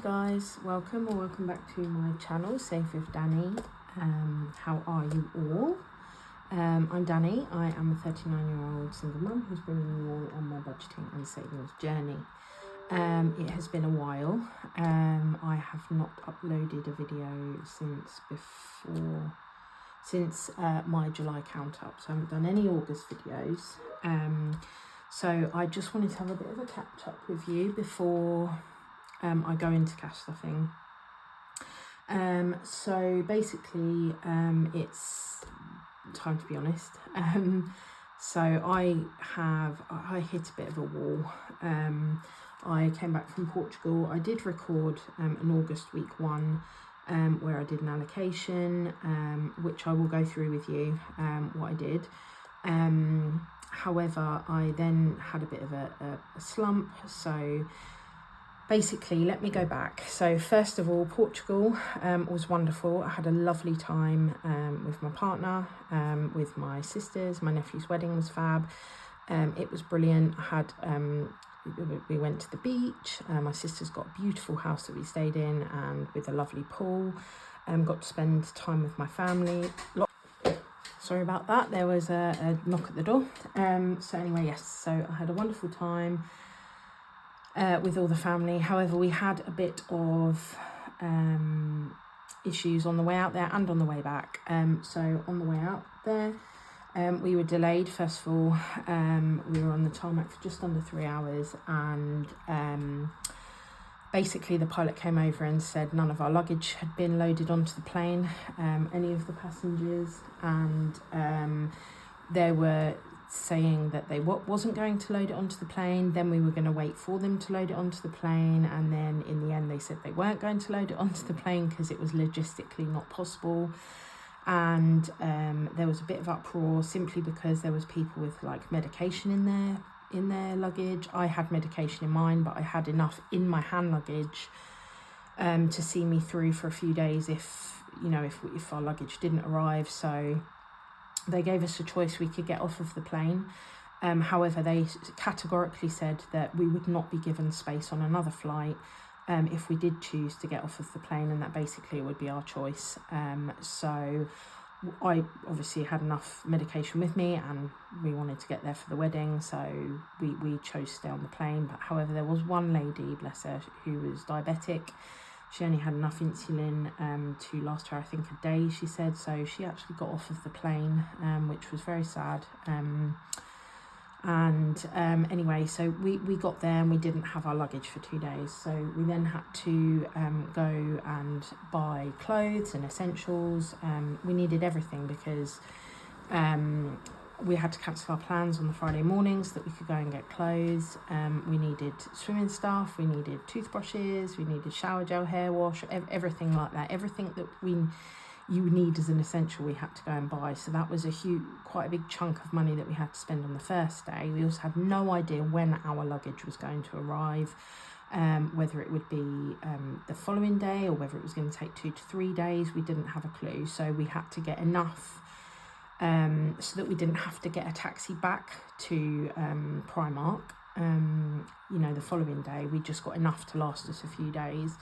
guys, welcome back to my channel, Safe with Dani. How are you all? I'm Dani. I am a 39-year-old single mum who's bringing you all on my budgeting and savings journey. It has been a while. I have not uploaded a video since my July count up, so I haven't done any August videos. So I just wanted to have a bit of a catch up with you before I go into cash stuffing. So basically it's time to be honest. So I hit a bit of a wall. I came back from Portugal. I did record an August week one where I did an allocation, which I will go through with you what I did. However, I then had a bit of a slump. So basically, let me go back. So first of all, Portugal was wonderful. I had a lovely time with my partner, with my sisters. My nephew's wedding was fab. It was brilliant. We went to the beach. My sister's got a beautiful house that we stayed in and with a lovely pool. Got to spend time with my family. Sorry about that. There was a knock at the door. So anyway, yes. So I had a wonderful time with all the family. However, we had a bit of issues on the way out there and on the way back. So on the way out there, we were delayed. First of all, we were on the tarmac for just under 3 hours, and basically the pilot came over and said none of our luggage had been loaded onto the plane, any of the passengers, and they were saying that they wasn't going to load it onto the plane. Then we were going to wait for them to load it onto the plane, and then in the end they said they weren't going to load it onto the plane because it was logistically not possible. And there was a bit of uproar simply because there was people with like medication in their luggage. I had medication in mine, but I had enough in my hand luggage to see me through for a few days if our luggage didn't arrive. So they gave us a choice. We could get off of the plane. However, they categorically said that we would not be given space on another flight if we did choose to get off of the plane, and that basically would be our choice. So I obviously had enough medication with me and we wanted to get there for the wedding, so we chose to stay on the plane. But however, there was one lady, bless her, who was diabetic. She only had enough insulin to last her, I think, a day, she said. So she actually got off of the plane, which was very sad. Anyway, so we got there and we didn't have our luggage for 2 days. So we then had to go and buy clothes and essentials. We needed everything because we had to cancel our plans on the Friday morning so that we could go and get clothes. We needed swimming stuff, we needed toothbrushes, we needed shower gel, hair wash, everything like that. Everything that you need as an essential, we had to go and buy. So that was quite a big chunk of money that we had to spend on the first day. We also had no idea when our luggage was going to arrive, whether it would be the following day or whether it was going to take 2 to 3 days. We didn't have a clue. So we had to get enough so that we didn't have to get a taxi back to Primark the following day. We just got enough to last us a few days.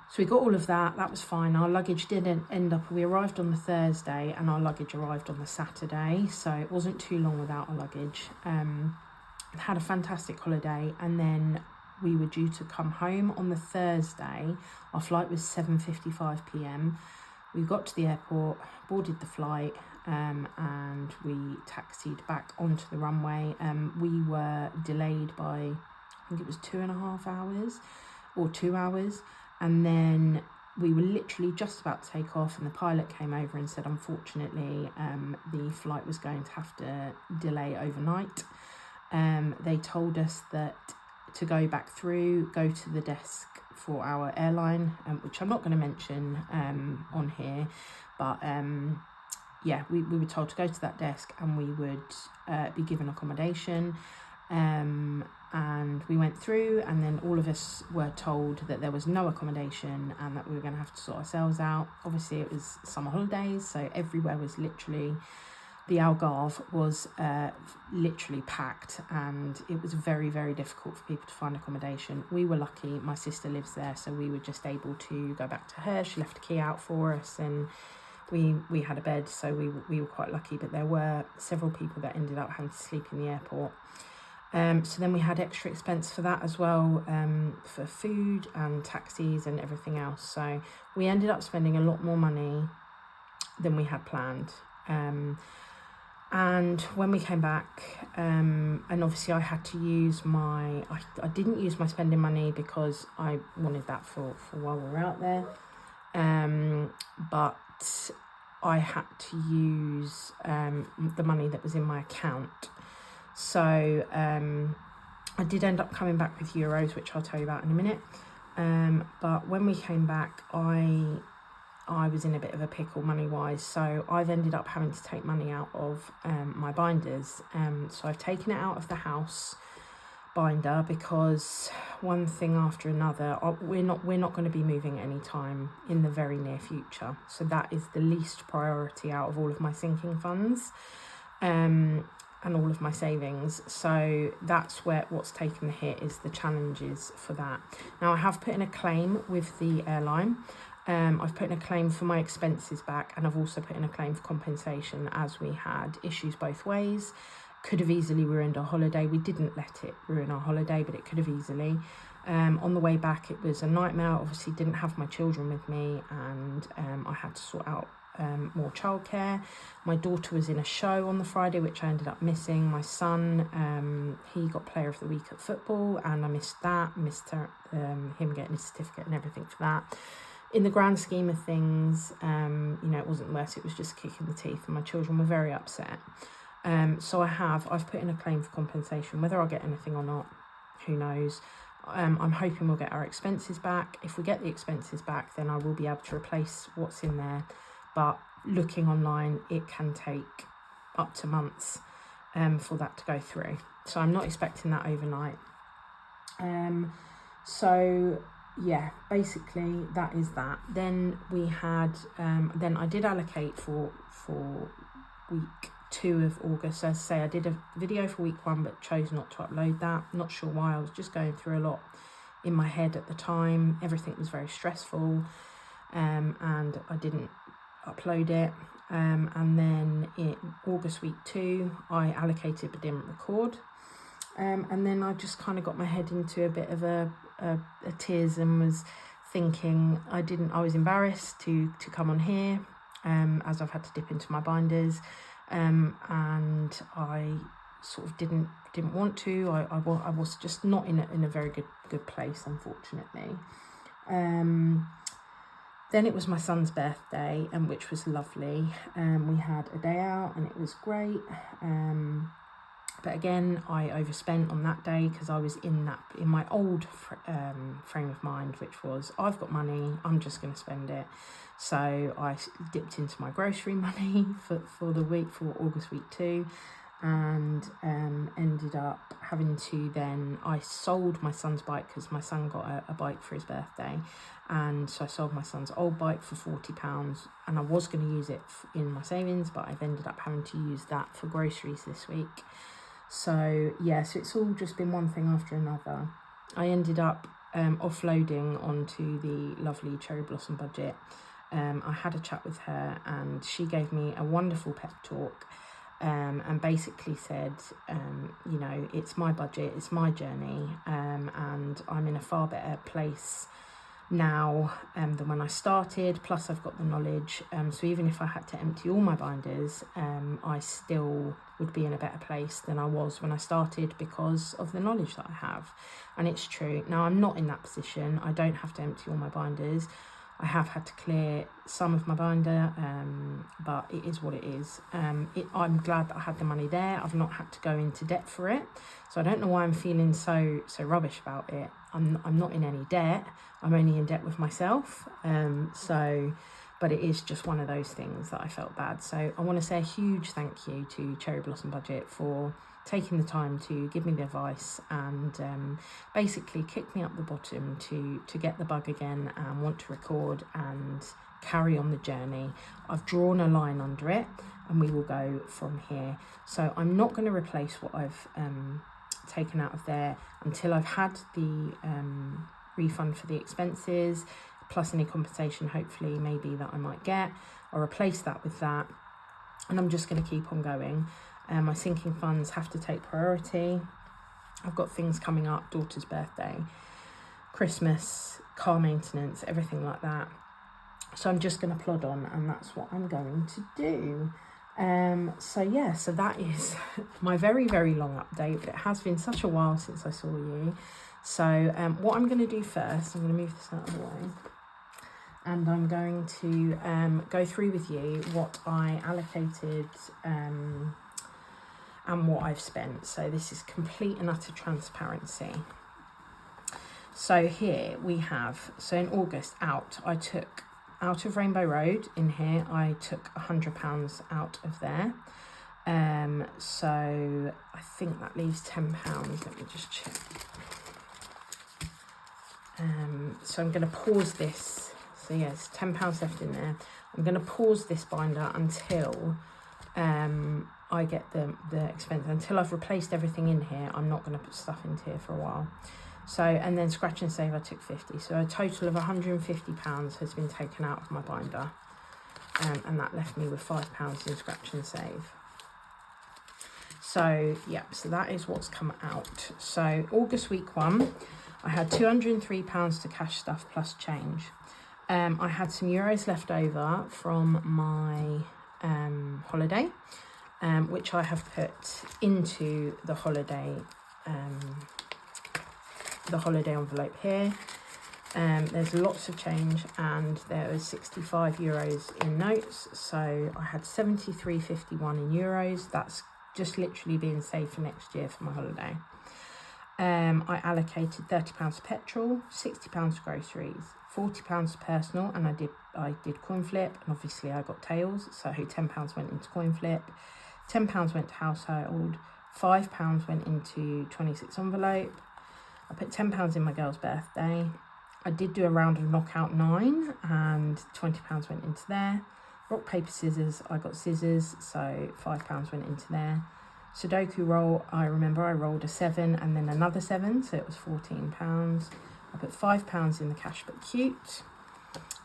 So we got all of that. That was fine. Our luggage didn't end up. We arrived on the Thursday and our luggage arrived on the Saturday. So it wasn't too long without our luggage. Had a fantastic holiday, and then we were due to come home on the Thursday. Our flight was 7:55 p.m. We got to the airport, boarded the flight, and we taxied back onto the runway. We were delayed by, I think it was 2.5 hours or 2 hours. And then we were literally just about to take off, and the pilot came over and said, unfortunately, the flight was going to have to delay overnight. They told us that to go back through, go to the desk for our airline, which I'm not going to mention on here, but we were told to go to that desk and we would be given accommodation. And we went through, and then all of us were told that there was no accommodation and that we were going to have to sort ourselves out. Obviously it was summer holidays, so everywhere was literally the Algarve was literally packed, and it was very, very difficult for people to find accommodation. We were lucky, my sister lives there, so we were just able to go back to her. She left a key out for us, and we had a bed, so we were quite lucky. But there were several people that ended up having to sleep in the airport. So then we had extra expense for that as well, for food and taxis and everything else. So we ended up spending a lot more money than we had planned. And when we came back, and obviously I had to use I didn't use my spending money because I wanted that for while we were out there. But I had to use the money that was in my account. So I did end up coming back with euros, which I'll tell you about in a minute. But when we came back, I was in a bit of a pickle money-wise, so I've ended up having to take money out of my binders. So I've taken it out of the house binder because one thing after another, we're not going to be moving anytime in the very near future. So that is the least priority out of all of my sinking funds, and all of my savings. So that's what's taken the hit, is the challenges for that. Now I have put in a claim with the airline. I've put in a claim for my expenses back, and I've also put in a claim for compensation, as we had issues both ways. Could have easily ruined our holiday. We didn't let it ruin our holiday, but it could have easily. On the way back, it was a nightmare. Obviously didn't have my children with me, and I had to sort out more childcare. My daughter was in a show on the Friday, which I ended up missing. My son, he got player of the week at football, and I missed him getting his certificate and everything for that. In the grand scheme of things, it wasn't worse. It was just a kick in the teeth, and my children were very upset. So I've put in a claim for compensation. Whether I'll get anything or not, who knows. I'm hoping we'll get our expenses back. If we get the expenses back, then I will be able to replace what's in there. But looking online, it can take up to months for that to go through. So I'm not expecting that overnight. So yeah, basically that is that. Then we had, then I did allocate for week 2 of August. As I say, I did a video for week 1, but chose not to upload that. Not sure why. I was just going through a lot in my head at the time. Everything was very stressful, and I didn't upload it. And then in August week 2, I allocated but didn't record. And then I just kind of got my head into a bit of a tears, and was thinking I was embarrassed to come on here, as I've had to dip into my binders, and I sort of didn't want to. I was just not in a very good place, unfortunately. Then it was my son's birthday, which was lovely. We had a day out and it was great. But again, I overspent on that day because I was in my old frame of mind, which was, I've got money, I'm just going to spend it. So I dipped into my grocery money for the week, for August week 2, and ended up having to I sold my son's bike because my son got a bike for his birthday. And so I sold my son's old bike for £40, and I was going to use it in my savings, but I've ended up having to use that for groceries this week. So yeah, so it's all just been one thing after another. I ended up offloading onto the lovely Cherry Blossom Budget. I had a chat with her, and she gave me a wonderful pep talk, and basically said, it's my budget, it's my journey, and I'm in a far better place now than when I started. Plus I've got the knowledge, so even if I had to empty all my binders, I still would be in a better place than I was when I started, because of the knowledge that I have. And it's true. Now I'm not in that position. I don't have to empty all my binders. I have had to clear some of my binder, but it is what it is. I'm glad that I had the money there. I've not had to go into debt for it, so I don't know why I'm feeling so rubbish about it. I'm not in any debt. I'm only in debt with myself. But it is just one of those things that I felt bad. So I want to say a huge thank you to Cherry Blossom Budget for taking the time to give me the advice, and basically kick me up the bottom to get the bug again and want to record and carry on the journey. I've drawn a line under it, and we will go from here. So I'm not going to replace what I've taken out of there until I've had the refund for the expenses, plus any compensation, hopefully, maybe, that I might get. I'll replace that with that, and I'm just going to keep on going. My sinking funds have to take priority. I've got things coming up, daughter's birthday, Christmas, car maintenance, everything like that. So I'm just going to plod on, and that's what I'm going to do. So that is my very, very long update, but it has been such a while since I saw you. So what I'm going to do first, I'm going to move this out of the way, and I'm going to go through with you what I allocated and what I've spent. So this is complete and utter transparency. So here we have, so in August I took out of Rainbow Road in here, I took £100 out of there. So I think that leaves £10. Let me just check. So I'm going to pause this. So yes, £10 left in there. I'm going to pause this binder until I get the expense. Until I've replaced everything in here, I'm not going to put stuff into here for a while. So, and then scratch and save, I took 50. So a total of £150 has been taken out of my binder. And that left me with £5 in scratch and save. So, yeah, so that is what's come out. So August week 1, I had £203 to cash stuff plus change. I had some euros left over from my holiday, which I have put into the holiday envelope here. There's lots of change, and there was 65 euros in notes, so I had 73.51 in euros. That's just literally being saved for next year for my holiday. I allocated £30 petrol, £60 groceries, £40 personal, and I did coin flip, and obviously I got tails, so £10 went into coin flip, £10 went to household, £5 went into 26 envelope. I put £10 in my girl's birthday. I did do a round of knockout 9, and £20 went into there. Rock, paper, scissors, I got scissors, so £5 went into there. Sudoku roll, I remember I rolled a 7 and then another 7, so it was £14. I put £5 in the cash but cute.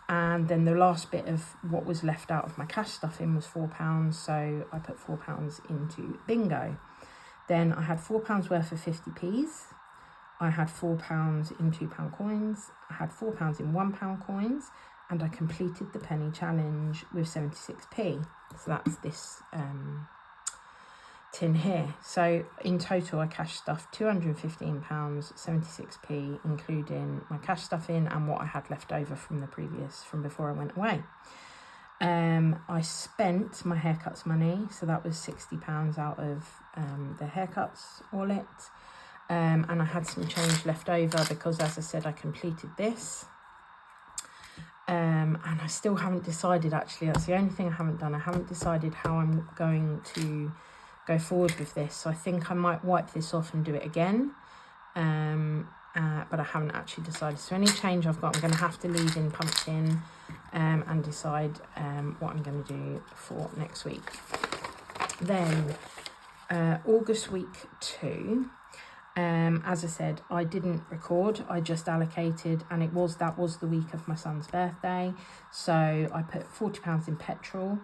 And then the last bit of what was left out of my cash stuffing was £4, so I put £4 into bingo. Then I had £4 worth of 50p's. I had £4 in £2 coins. I had £4 in £1 coins, and I completed the penny challenge with 76p. So that's this tin here. So in total, I cash stuffed £215, 76p, including my cash stuffing and what I had left over from before I went away. I spent my haircuts money, so that was £60 out of the haircuts wallet. And I had some change left over because, as I said, I completed this. And I still haven't decided, actually. That's the only thing I haven't done. I haven't decided how I'm going to go forward with this. So I think I might wipe this off and do it again. But I haven't actually decided. So any change I've got, I'm going to have to leave in pumpkin and decide what I'm going to do for next week. Then August week 2. As I said, I didn't record, I just allocated, and that was the week of my son's birthday. So I put £40 in petrol,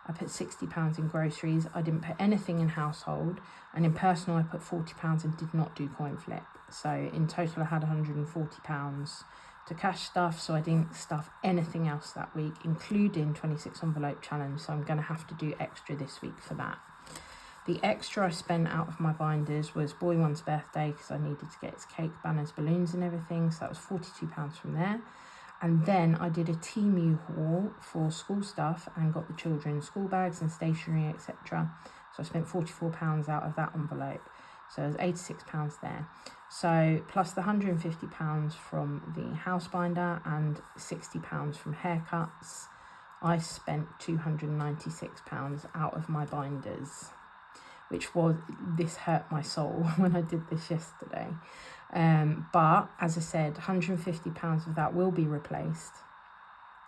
I put £60 in groceries, I didn't put anything in household, and in personal I put £40 and did not do coin flip. So in total I had £140 to cash stuff, so I didn't stuff anything else that week, including 26 envelope challenge, so I'm going to have to do extra this week for that. The extra I spent out of my binders was boy one's birthday, because I needed to get his cake, banners, balloons and everything, so that was £42 from there. And then I did a Temu haul for school stuff and got the children school bags and stationery, etc. So I spent £44 out of that envelope, so it was £86 there. So plus the £150 from the house binder and £60 from haircuts, I spent £296 out of my binders, this hurt my soul when I did this yesterday. But as I said, £150 of that will be replaced,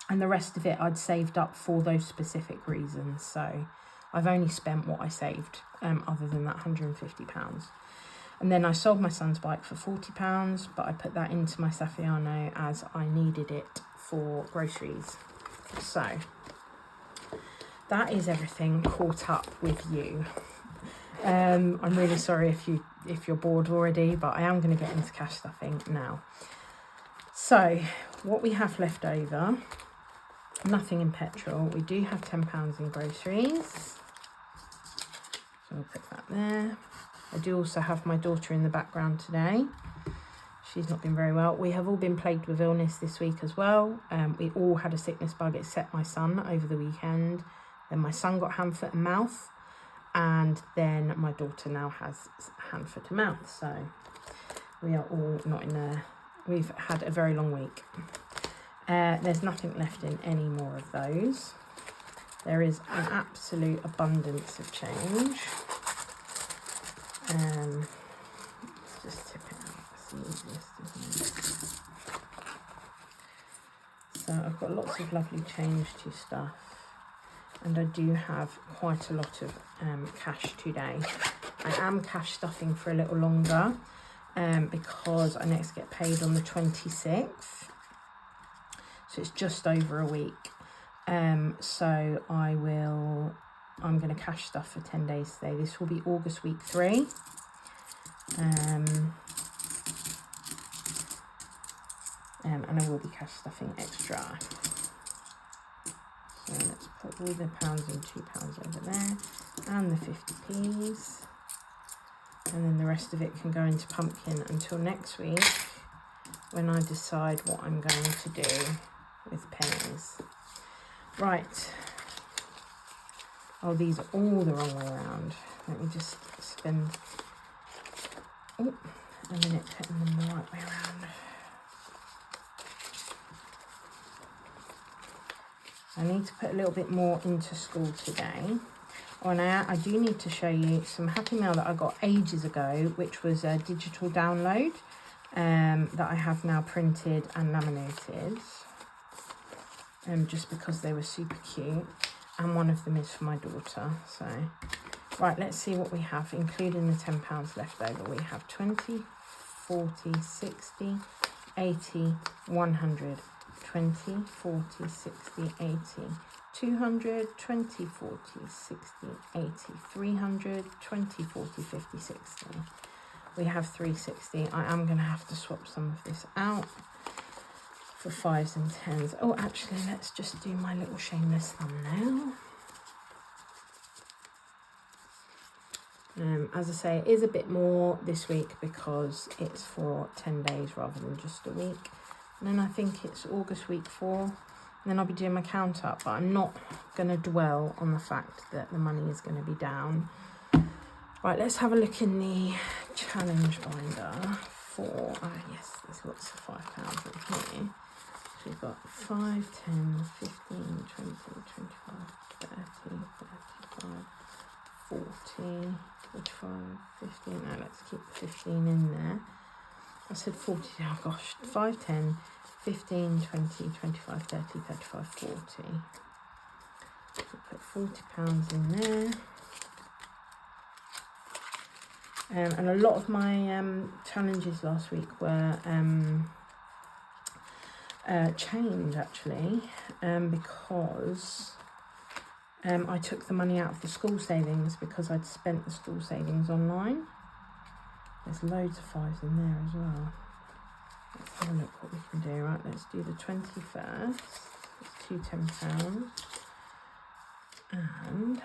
and the rest of it I'd saved up for those specific reasons. So I've only spent what I saved, other than that £150. And then I sold my son's bike for £40, but I put that into my Saffiano as I needed it for groceries. So that is everything caught up with you. I'm really sorry if you're bored already, but I am going to get into cash stuffing now. So what we have left over, nothing in petrol. We do have £10 in groceries, so I'll put that there. I do also have my daughter in the background today. She's not been very well. We have all been plagued with illness this week as well. We all had a sickness bug except my son over the weekend. Then my son got hand, foot and mouth. And then my daughter now has hand, foot and mouth. So we are all not in a... We've had a very long week. There's nothing left in any more of those. There is an absolute abundance of change. Let's just tip it out. It's the easiest, isn't it? So I've got lots of lovely change to stuff, and I do have quite a lot of cash today. I am cash stuffing for a little longer because I next get paid on the 26th, so it's just over a week. So I'm going to cash stuff for 10 days today. This will be August week 3. And I will be cash stuffing extra. So let's put all the pounds and £2 over there, and the 50p's. And then the rest of it can go into pumpkin until next week, when I decide what I'm going to do with pennies. Right. Oh, these are all the wrong way around. Let me just spend a minute putting them the right way around. I need to put a little bit more into school today. Oh, and I do need to show you some Happy Mail that I got ages ago, which was a digital download that I have now printed and laminated, just because they were super cute. And one of them is for my daughter. So, right, let's see what we have, including the £10 left over. We have 20, 40, 60, 80, 100, 20, 40, 60, 80, 200, 20, 40, 60, 80, 300, 20, 40, 50, 60. We have 360. I am going to have to swap some of this out for 5s and 10s. Oh, actually, let's just do my little shameless thumbnail. As I say, it is a bit more this week because it's for 10 days rather than just a week. And then I think it's August week 4. And then I'll be doing my count up, but I'm not going to dwell on the fact that the money is going to be down. Right, let's have a look in the challenge binder for, yes, there's lots of £5 in here. So we've got 5, 10, 15, 20, 25, 30, 35, 40, 45, 50. Now let's keep 15 in there. I said 40, oh gosh, 5, 10, 15, 20, 25, 30, 35, 40. So put £40 in there. And a lot of my challenges last week were change, actually, because I took the money out of the school savings because I'd spent the school savings online. There's loads of 5s in there as well. Let's have a look what we can do. Right, let's do the 21st. It's two £10. And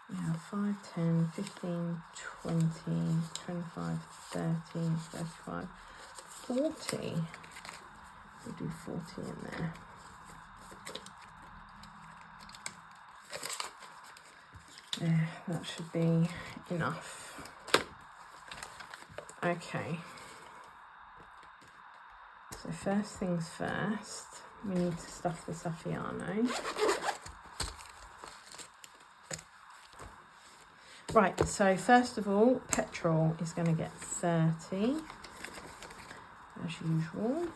we have 5, 10, 15, 20, 25, 30, 35, 40. We'll do 40 in there. There, that should be enough. Okay. So first things first, we need to stuff the Saffiano. Right, so first of all, petrol is going to get 30, as usual.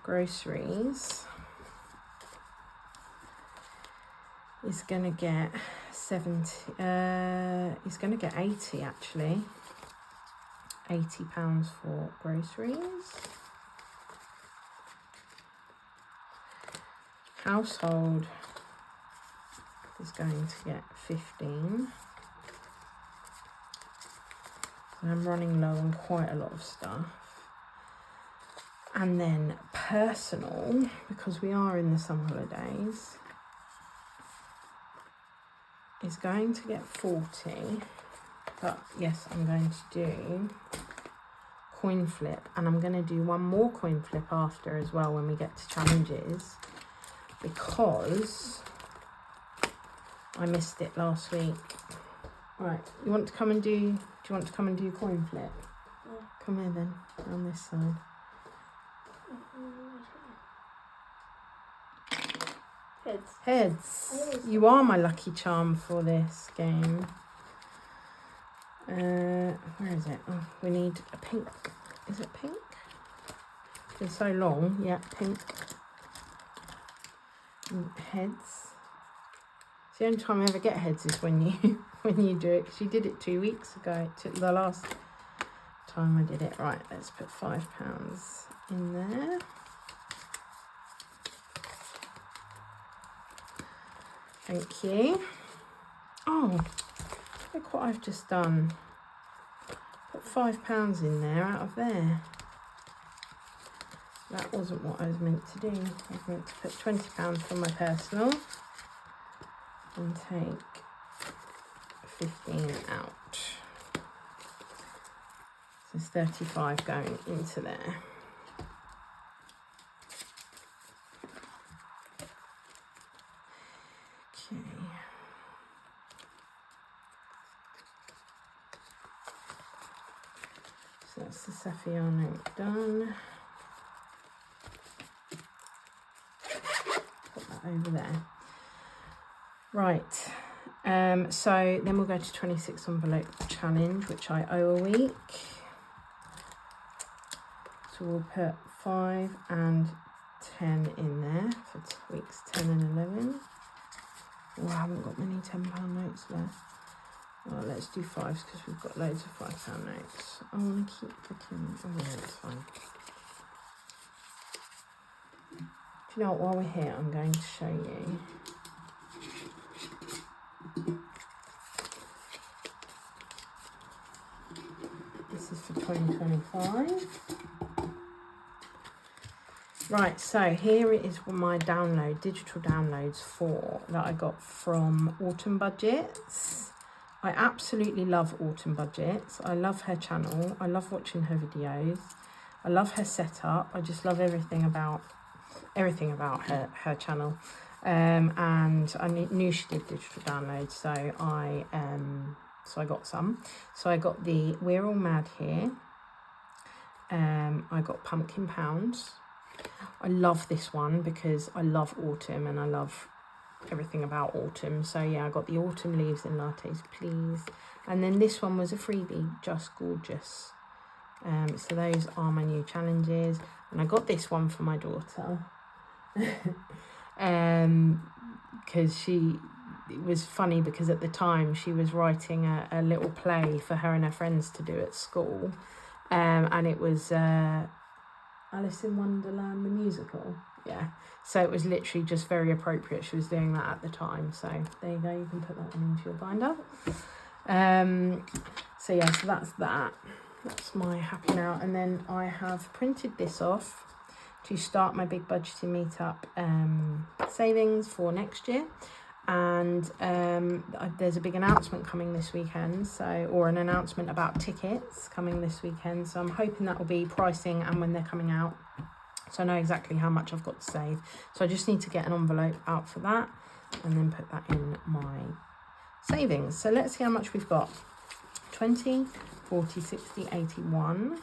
Groceries, is going to get 70, he's going to get 80 actually. £80 for groceries. Household is going to get 15. So I'm running low on quite a lot of stuff. And then personal, because we are in the summer holidays, is going to get 40. But yes, I'm going to do coin flip, and I'm going to do one more coin flip after as well when we get to challenges, because I missed it last week. Right, you want to come and do you want to come and do coin flip? Yeah. Come here then, on this side. Heads. Heads. You are my lucky charm for this game. Where is it? Oh, we need a pink. Is it pink? It's been so long. Yeah, pink. And heads. It's the only time I ever get heads is when you do it. Because you did it 2 weeks ago. It took the last time I did it. Right, let's put £5 in there. Thank you. Oh, look what I've just done. Put £5 in there out of there. That wasn't what I was meant to do. I was meant to put £20 from my personal and take 15 out. So there's 35 going into there. Okay. So that's the Sapphire note done. Put that over there. Right. So then we'll go to 26 envelope challenge, which I owe a week. So we'll put 5 and 10 in there for weeks 10 and 11. Oh, I haven't got many £10 notes left. Well, let's do 5s because we've got loads of £5 notes. I want to keep looking. Oh, yeah, it's fine. Do you know what? While we're here, I'm going to show you. This is for 2025. Right, so here it is my digital downloads that I got from Autumn Budgets. I absolutely love Autumn Budgets. I love her channel. I love watching her videos. I love her setup. I just love everything about her channel. And I knew she did digital downloads, so I got some. So I got the We're All Mad Here. I got Pumpkin Pounds. I love this one because I love autumn and I love everything about autumn. So yeah, I got the Autumn Leaves in Lattes, Please. And then this one was a freebie, Just Gorgeous. So those are my new challenges. And I got this one for my daughter. Because it was funny because at the time she was writing a little play for her and her friends to do at school. And it was Alice in Wonderland, the musical. Yeah. So it was literally just very appropriate. She was doing that at the time. So there you go. You can put that one into your binder. So yeah, so that's that. That's my happy now. And then I have printed this off to start my big budgeting meetup savings for next year. And there's a big announcement coming this weekend, or an announcement about tickets coming this weekend. So I'm hoping that will be pricing and when they're coming out. So I know exactly how much I've got to save. So I just need to get an envelope out for that and then put that in my savings. So let's see how much we've got. 20, 40, 60, 81,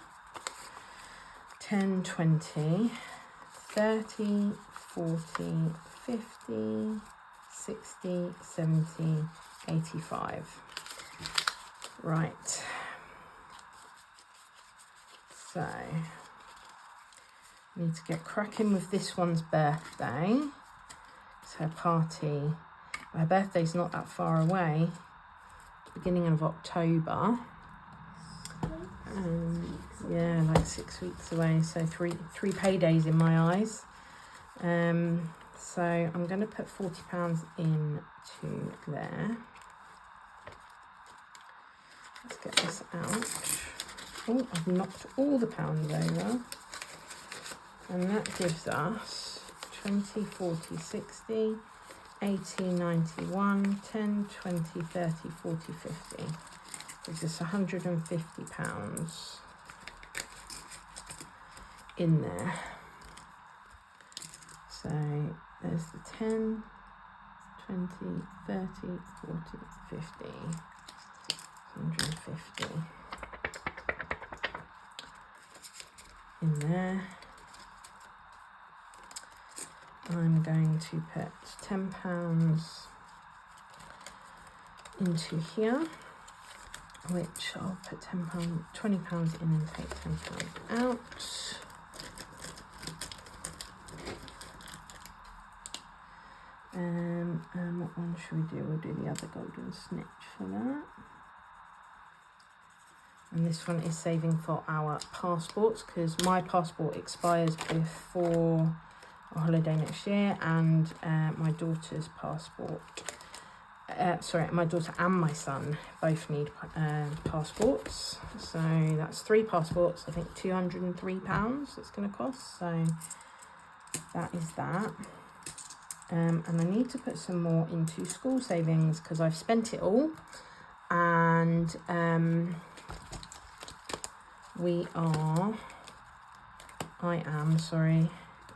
10, 20, 30, 40, 50, 60, 70, 85. Right. So, I need to get cracking with this one's birthday. It's her party Her birthday's not that far away, beginning of October. Yeah, like 6 weeks away, so three paydays in my eyes. So I'm going to put £40 into there. Let's get this out. Oh, I've knocked all the pounds over. And that gives us 20, 40, 60, 80, 91, 10, 20, 30, 40, 50. Gives us £150 in there. So there's the 10, 20, 30, 40, 50, 150 in there. I'm going to put £10 into here, which I'll put £10, £20 in and take £10 out. And what one should we do? We'll do the other golden snitch for that. And this one is saving for our passports, because my passport expires before a holiday next year, and my daughter's passport, my daughter and my son both need passports. So that's 3 passports, I think £203 it's going to cost. So that is that. And I need to put some more into school savings because I've spent it all, and I am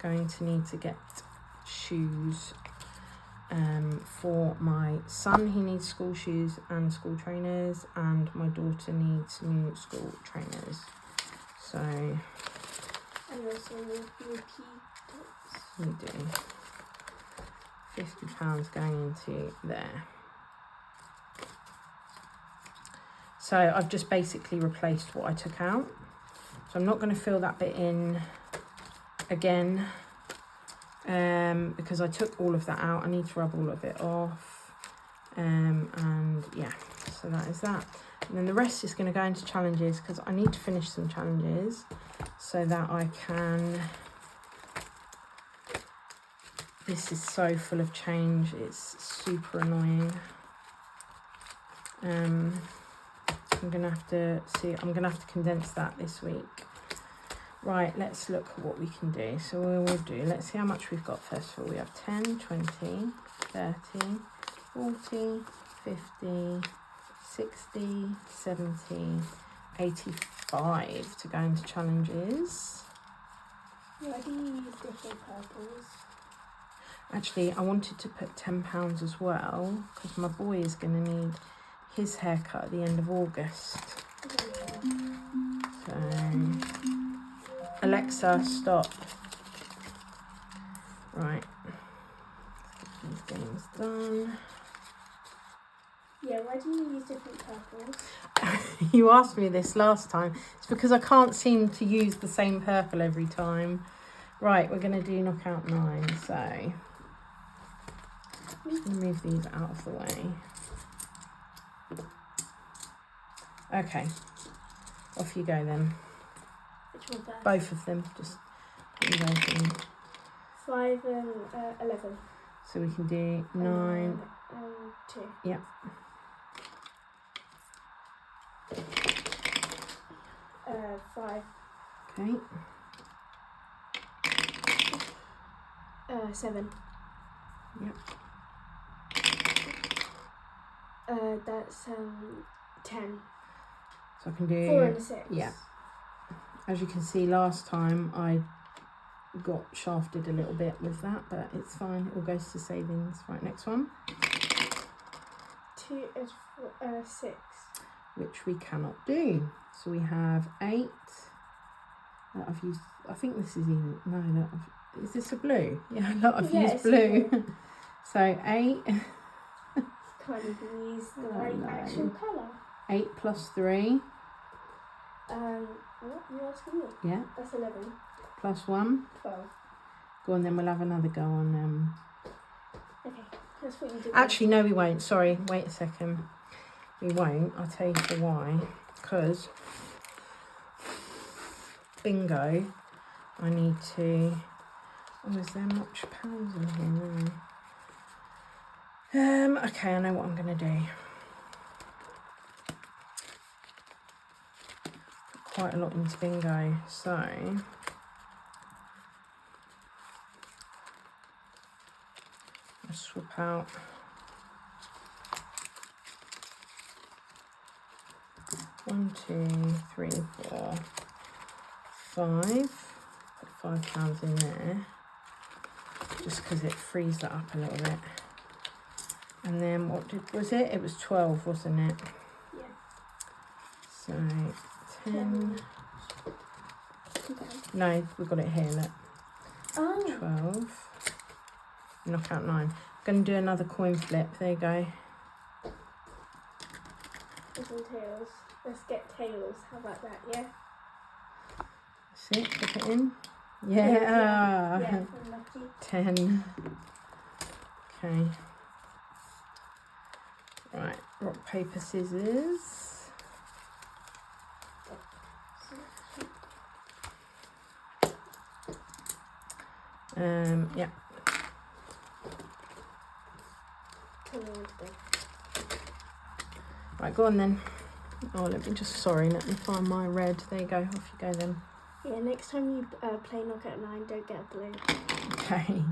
going to need to get shoes for my son. He needs school shoes and school trainers, and my daughter needs new school trainers. So and also new tops. we do. £50 going into there. So I've just basically replaced what I took out. So I'm not going to fill that bit in again because I took all of that out. I need to rub all of it off. And yeah, so that is that. And then the rest is going to go into challenges because I need to finish some challenges so that I can... This is so full of change, it's super annoying. I'm gonna have to condense that this week. Right, let's look at what we can do. So we will do, let's see how much we've got first of all. We have 10, 20, 30, 40, 50, 60, 70, 85 to go into challenges. Why do you use different purples? Actually, I wanted to put £10 as well because my boy is going to need his haircut at the end of August. So, Alexa, stop. Right, these games done. Yeah, why do you use different purples? You asked me this last time. It's because I can't seem to use the same purple every time. Right, we're going to do knockout 9, so... Just going to move these out of the way. Okay, off you go then. Which one first? Both of them, just put them both in. 5 and 11. So we can do 9. 2. Yep. 5. Okay. 7. Yep. That's 10. So I can do 4 and a 6. Yeah. As you can see, last time I got shafted a little bit with that, but it's fine. It all goes to savings. Right, next one. 2 is 6. Which we cannot do. So we have 8. I've used. I think this is even. No. Is this a blue? Yeah, I've used blue. So 8. Can't even use the right actual colour. 8 plus 3. What? You asking me? Yeah. That's 11. Plus 1. 12. Go on then, we'll have another go on. Okay. That's what you did. Actually, no, we won't. Sorry, wait a second. We won't. I'll tell you for why. Because bingo, I need to... Oh, is there much pounds in here? No. Okay, I know what I'm going to do. Put quite a lot into bingo, so... I'll swap out... 1, 2, 3, 4, 5. Put £5 in there, just because it frees that up a little bit. And then was it? It was 12, wasn't it? Yeah. So 10. No, we've got it here. Look. Oh. 12. Knock out 9. I'm going to do another coin flip. There you go. Some tails. Let's get tails. How about that? Yeah. That's it. Put it in. Yeah. Yeah. I'm lucky. 10. Okay. Right. Rock, paper, scissors. Yeah. Right, go on then. Oh, let me find my red. There you go. Off you go then. Yeah, next time you play knockout 9, don't get a blue. Okay.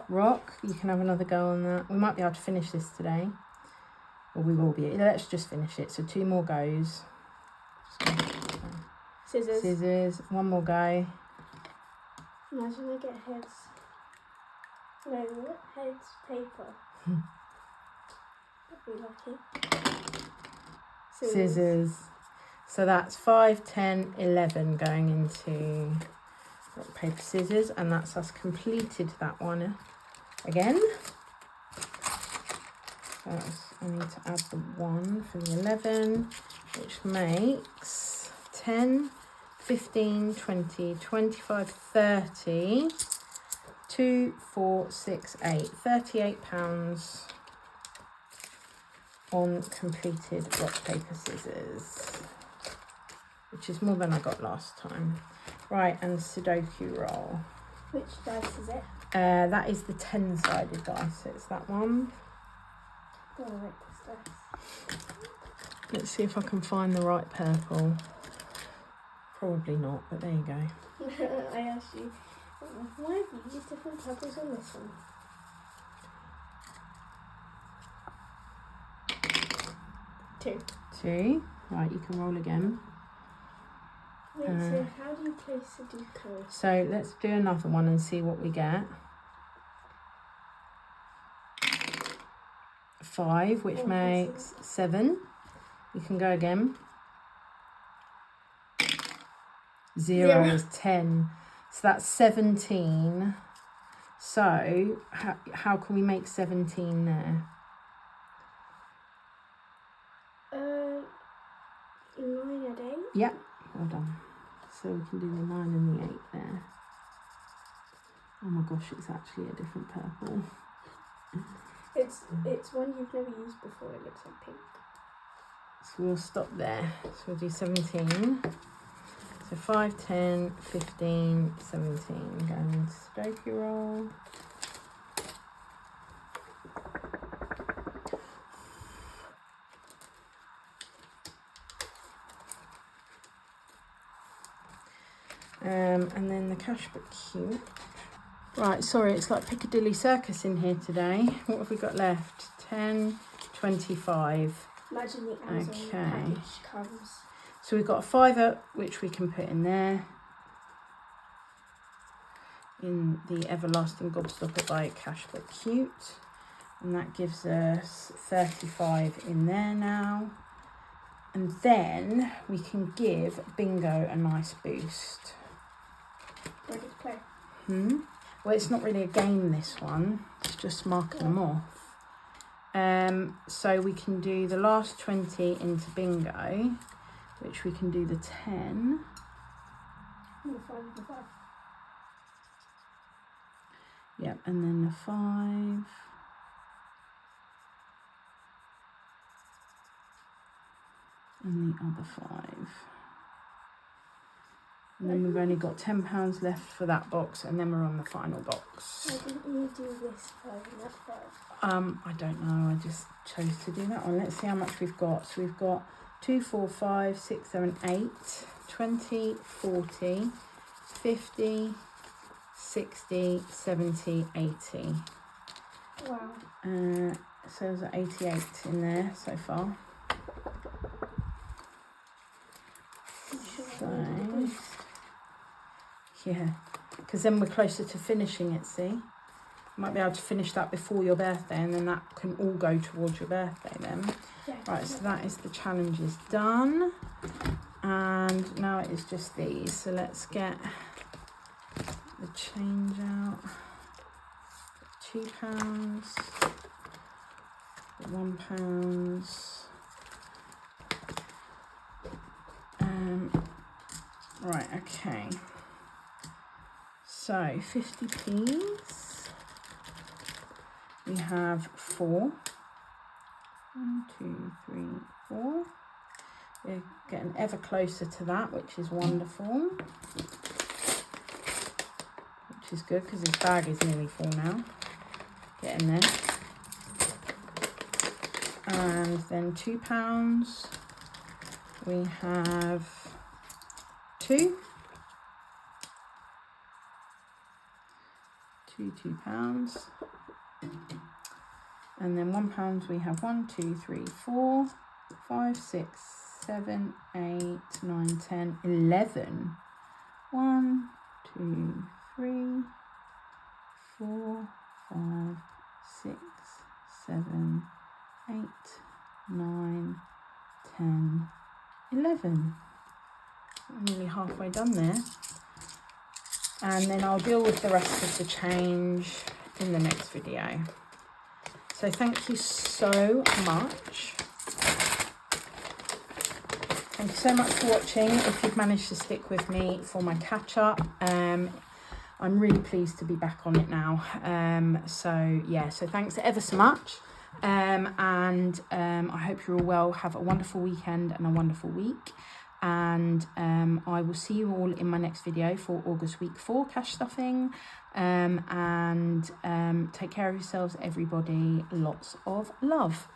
Rock. You can have another go on that. We might be able to finish this today. Well, we will be. Let's just finish it. So 2 more goes. Scissors. Scissors. 1 more go. Imagine I get heads. No, what? Heads, paper. I'd be lucky. Scissors. So that's 5, 10, 11 going into rock, paper, scissors, and that's us completed that one again. So I need to add the 1 for the 11, which makes 10, 15, 20, 25, 30, 2, 4, 6, 8, £38 on completed rock, paper, scissors, which is more than I got last time. Right, and Sudoku roll. Which dice is it? That is the 10-sided dice, so it's that one. Oh, I like this dice. Let's see if I can find the right purple. Probably not, but there you go. I asked you, why have you used different purples on this one? 2. 2. Right, you can roll again. Wait, so how do you play Sudoku? So let's do another one and see what we get. 5, which makes 7. You can go again. 0 is 10. So that's 17. So how can we make 17 there? 9 and 8? Yep, well done. So we can do the 9 and the 8 there. Oh my gosh, it's actually a different purple. It's one you've never used before. It looks like pink. So we'll stop there. So we'll do 17. So 5, 10, 15, 17. Going into Sudoku roll. And then the cash book cute. Right, sorry, it's like Piccadilly Circus in here today. What have we got left? 10, 25. Imagine the Amazon package comes. So we've got a £5 which we can put in there. In the Everlasting Gobstopper by Cash But Cute. And that gives us 35 in there now. And then we can give Bingo a nice boost. Ready to play? Well, it's not really a game, this one. It's just marking them off. So we can do the last 20 into Bingo, which we can do the 10. The 5. Yep, and then the 5. and the other 5. And then we've only got £10 left for that box, and then we're on the final box. Why didn't you do this first and that first? I don't know, I just chose to do that one. Let's see how much we've got. So we've got 2, 4, 5, 6, 7, 8, 20, 40, 50, 60, 70, 80. Wow. So there's 88 in there so far. So, yeah, because then we're closer to finishing it, see? Might be able to finish that before your birthday, and then that can all go towards your birthday then. Yeah. Right, so that is the challenges done. And now it is just these. So let's get the change out. £2, £1. Right, okay. So 50p's. We have 4. 1, 2, 3, 4. We're getting ever closer to that, which is wonderful. Which is good because this bag is nearly full now. Getting there. And then £2. We have 2. 2 £2. And then £1 we have 1, 2, 3, 4, 5, 6, 7, 8, 9, 10, 11. 1, 2, 3, 4, 5, 6, 7, 8, 9, 10, 11. I'm nearly halfway done there. And then I'll deal with the rest of the change in the next video. So thank you so much. Thank you so much for watching. If you've managed to stick with me for my catch up, I'm really pleased to be back on it now. So thanks ever so much. I hope you're all well. Have a wonderful weekend and a wonderful week. And I will see you all in my next video for August week 4 cash stuffing. Take care of yourselves, everybody. Lots of love.